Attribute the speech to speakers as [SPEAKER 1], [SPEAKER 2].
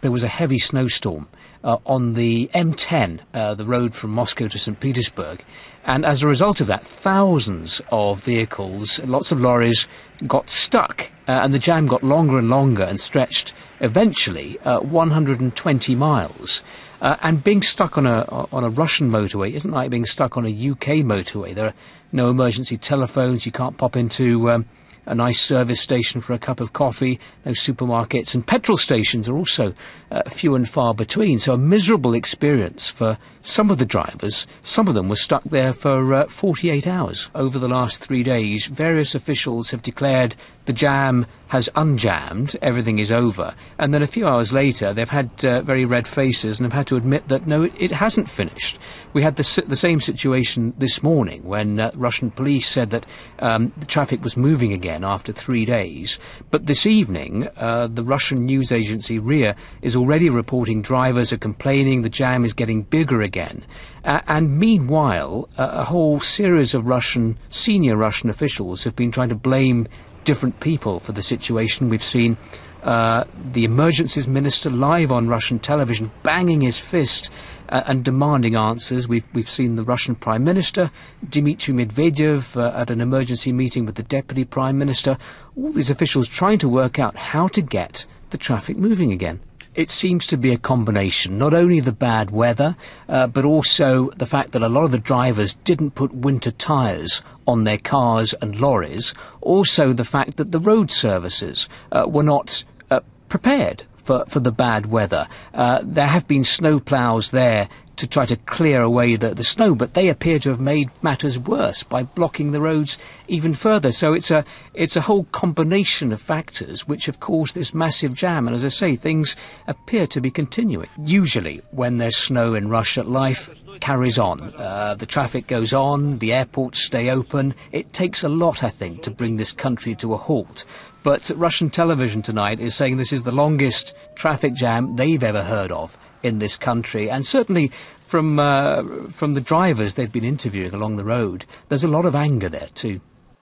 [SPEAKER 1] there was a heavy snowstorm on the M10, the road from Moscow to St. Petersburg. And as a result of that, thousands of vehicles, lots of lorries, got stuck. And the jam got longer and longer and stretched eventually 120 miles. And being stuck on a Russian motorway isn't like being stuck on a UK motorway. There are no emergency telephones. You can't pop into a nice service station for a cup of coffee, no supermarkets, and petrol stations are also few and far between. So a miserable experience for some of the drivers. Some of them were stuck there for 48 hours. Over the last 3 days, various officials have declared the jam has unjammed, everything is over, and then a few hours later they've had very red faces and have had to admit that no, it hasn't finished. We had the same situation this morning when Russian police said that the traffic was moving again after 3 days, but this evening the Russian news agency RIA is already reporting drivers are complaining the jam is getting bigger again. And meanwhile, a whole series of senior Russian officials have been trying to blame different people for the situation. We've seen the emergencies minister live on Russian television banging his fist and demanding answers. We've seen the Russian Prime Minister, Dmitry Medvedev, at an emergency meeting with the Deputy Prime Minister. All these officials trying to work out how to get the traffic moving again. It seems to be a combination, not only the bad weather, but also the fact that a lot of the drivers didn't put winter tyres on their cars and lorries. Also the fact that the road services were not prepared for the bad weather. There have been snow ploughs there to try to clear away the snow, but they appear to have made matters worse by blocking the roads even further. So it's a whole combination of factors which have caused this massive jam. And as I say, things appear to be continuing. Usually when there's snow in Russia, life carries on. The traffic goes on, the airports stay open. It takes a lot, I think, to bring this country to a halt. But Russian television tonight is saying this is the longest traffic jam they've ever heard of in this country, and certainly from the drivers they've been interviewing along the road, there's a lot of anger there too.